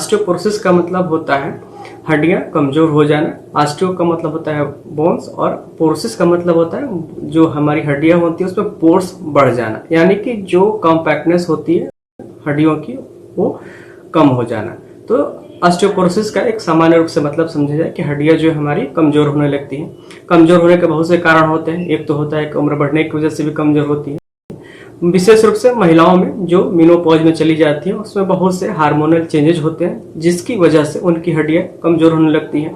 Osteoporosis का मतलब होता है हड्डियां कमजोर हो जाना। ऑस्टियो का मतलब होता है बोन्स और पोरोसिस का मतलब होता है जो हमारी हड्डियां होती है उसमें पोर्स बढ़ जाना, यानी कि जो कॉम्पैक्टनेस होती है हड्डियों की वो कम हो जाना। तो ऑस्टियोपोरोसिस का एक सामान्य रूप से मतलब समझा जाए कि हड्डियां जो हमारी कमजोर होने लगती हैं। कमजोर होने के बहुत से कारण होते हैं। एक तो होता है कि उम्र बढ़ने की वजह से भी कमजोर होती है। विशेष रूप से महिलाओं में जो मेनोपॉज में चली जाती है उसमें बहुत से हार्मोनल चेंजेस होते हैं जिसकी वजह से उनकी हड्डियां कमजोर होने लगती हैं।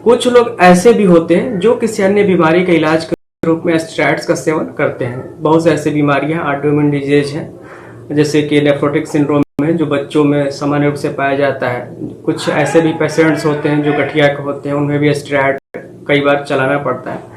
कुछ लोग ऐसे भी होते हैं जो किसी अन्य बीमारी का इलाज के रूप में स्टेरॉइड्स का सेवन करते हैं। बहुत से ऐसी बीमारियां ऑटोइम्यून डिजीज हैं, जैसे कि नेफ्रोटिक सिंड्रोम है जो बच्चों में सामान्य रूप से पाया जाता है। कुछ ऐसे भी पेशेंट्स होते हैं जो गठिया के होते हैं, उन्हें भी स्टेरॉइड कई बार चलाना पड़ता है।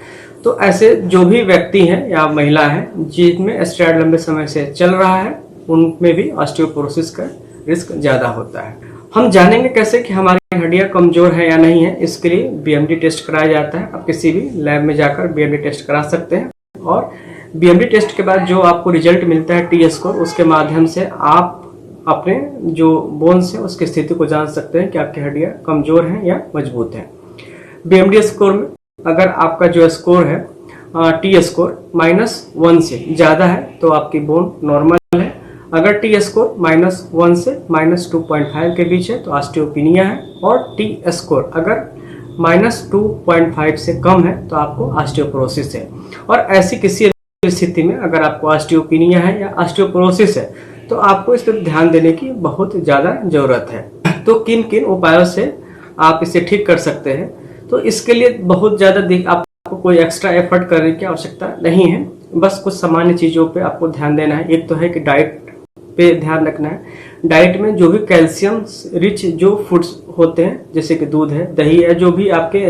तो ऐसे जो भी व्यक्ति हैं या महिला है जिनमें स्टेरॉइड लंबे समय से चल रहा है उनमें भी ऑस्टियोपोरोसिस का रिस्क ज्यादा होता है। हम जानेंगे कैसे कि हमारी हड्डियां कमजोर है या नहीं है। इसके लिए बीएमडी टेस्ट कराया जाता है। आप किसी भी लैब में जाकर बीएमडी टेस्ट करा सकते हैं और बीएमडी टेस्ट के बाद जो आपको रिजल्ट मिलता है टी स्कोर, उसके माध्यम से आप अपने जो बोन्स है उसकी स्थिति को जान सकते हैं कि आपकी हड्डियां कमजोर हैं या मजबूत हैं। बीएमडी स्कोर में अगर आपका जो स्कोर है टी स्कोर -1 से ज्यादा है तो आपकी बोन नॉर्मल है। अगर टी स्कोर -1 से -2.5 के बीच है तो ऑस्टियोपिनिया है, और टी स्कोर अगर -2.5 से कम है तो आपको ऑस्टियोपोरोसिस है। और ऐसी किसी स्थिति में अगर आपको ऑस्टियोपिनिया है या ऑस्टियोपोरोसिस है तो आपको इस पर ध्यान देने की बहुत ज्यादा जरूरत है। तो किन किन उपायों से आप इसे ठीक कर सकते हैं? तो इसके लिए बहुत ज्यादा आपको कोई एक्स्ट्रा एफर्ट करने की आवश्यकता नहीं है, बस कुछ सामान्य चीजों पे आपको ध्यान देना है। एक तो है कि डाइट पे ध्यान रखना है। डाइट में जो भी कैल्शियम रिच जो फूड्स होते हैं जैसे कि दूध है, दही है, जो भी आपके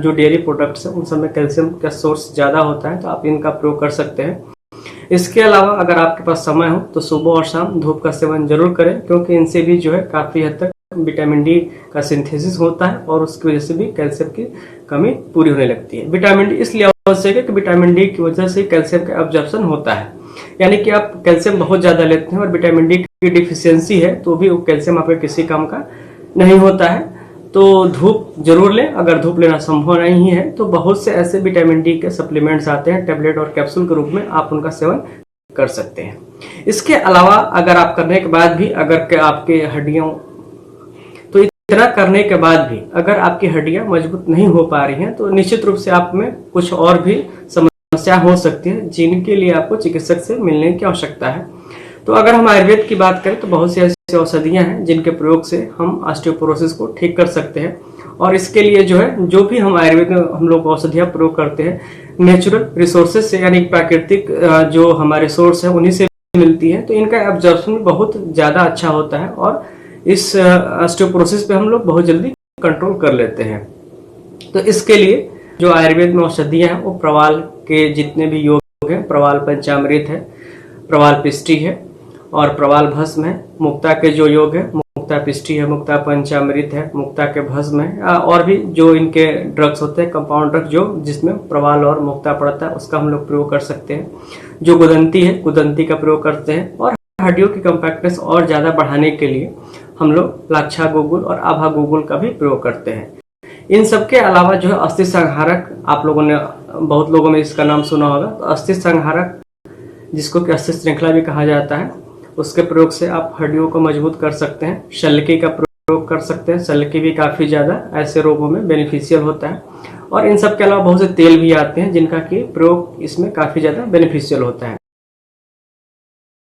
जो डेयरी प्रोडक्ट्स हैं उन सब में कैल्शियम का सोर्स ज्यादा होता है, तो आप इनका प्रयोग कर सकते हैं। इसके अलावा अगर आपके पास समय हो तो सुबह और शाम धूप का सेवन जरूर करें, क्योंकि इनसे भी जो है काफी हद तक विटामिन डी का सिंथेसिस होता है और उसकी वजह से भी कैल्शियम की कमी पूरी होने लगती है। विटामिन डी इसलिए आवश्यक है कि विटामिन डी की वजह से कैल्शियम का एब्जॉर्प्शन होता है, यानी कि आप कैल्शियम बहुत ज्यादा लेते हैं और विटामिन डी की डिफिशियंसी है तो भी वो कैल्शियम आपके किसी काम का नहीं होता है। तो धूप जरूर लें। अगर धूप लेना संभव नहीं है तो बहुत से ऐसे विटामिन डी के सप्लीमेंट्स आते हैं टैबलेट और कैप्सूल के रूप में, आप उनका सेवन कर सकते हैं। इसके अलावा अगर आप करने के बाद भी अगर आपके हड्डियों तो इतना करने के बाद भी अगर आपकी हड्डियां मजबूत नहीं हो पा रही हैं तो निश्चित रूप से आप में कुछ और भी समस्या हो सकती है जिनके लिए आपको चिकित्सक से मिलने की आवश्यकता है। तो अगर हम आयुर्वेद की बात करें तो बहुत सी ऐसी औषधियां हैं जिनके प्रयोग से हम ऑस्टियोपोरोसिस को ठीक कर सकते हैं। और इसके लिए जो है जो भी हम आयुर्वेद में हम लोग औषधियां प्रयोग करते हैं नेचुरल रिसोर्सेज से, यानी प्राकृतिक जो हमारे सोर्स है उन्हीं से मिलती है, तो इनका एब्जॉर्प्शन बहुत ज्यादा अच्छा होता है और इस ऑस्टियोपोरोसिस पे हम लोग बहुत जल्दी कंट्रोल कर लेते हैं। तो इसके लिए जो आयुर्वेद में औषधियां हैं वो प्रवाल के जितने भी योग हैं, प्रवाल पंचामृत है, प्रवाल पिष्टी है और प्रवाल भस्म है। मुक्ता के जो योग है मुक्ता पिष्टी है, मुक्ता पंचामृत है, मुक्ता के भस्म है, और भी जो इनके ड्रग्स होते हैं कंपाउंड ड्रग्स जो जिसमें प्रवाल और मुक्ता पड़ता है उसका हम लोग प्रयोग कर सकते हैं। जो गुदंती है गुदंती का प्रयोग करते हैं। और हड्डियों की कम्पैक्टनेस और ज्यादा बढ़ाने के लिए हम लोग लाक्षा गुगुल और आभा गुगुल का भी प्रयोग करते हैं। इन सब के अलावा जो है अस्थि संहारक, आप लोगों ने बहुत लोगों में इसका नाम सुना होगा, तो अस्थि संहारक जिसको कि अस्थि श्रृंखला भी कहा जाता है, उसके प्रयोग से आप हड्डियों को मजबूत कर सकते हैं। शल्की का प्रयोग कर सकते हैं। शल्की भी काफी ज्यादा ऐसे रोगों में बेनिफिशियल होता है। और इन सब के अलावा बहुत से तेल भी आते हैं जिनका कि प्रयोग इसमें काफी ज्यादा बेनिफिशियल होता है।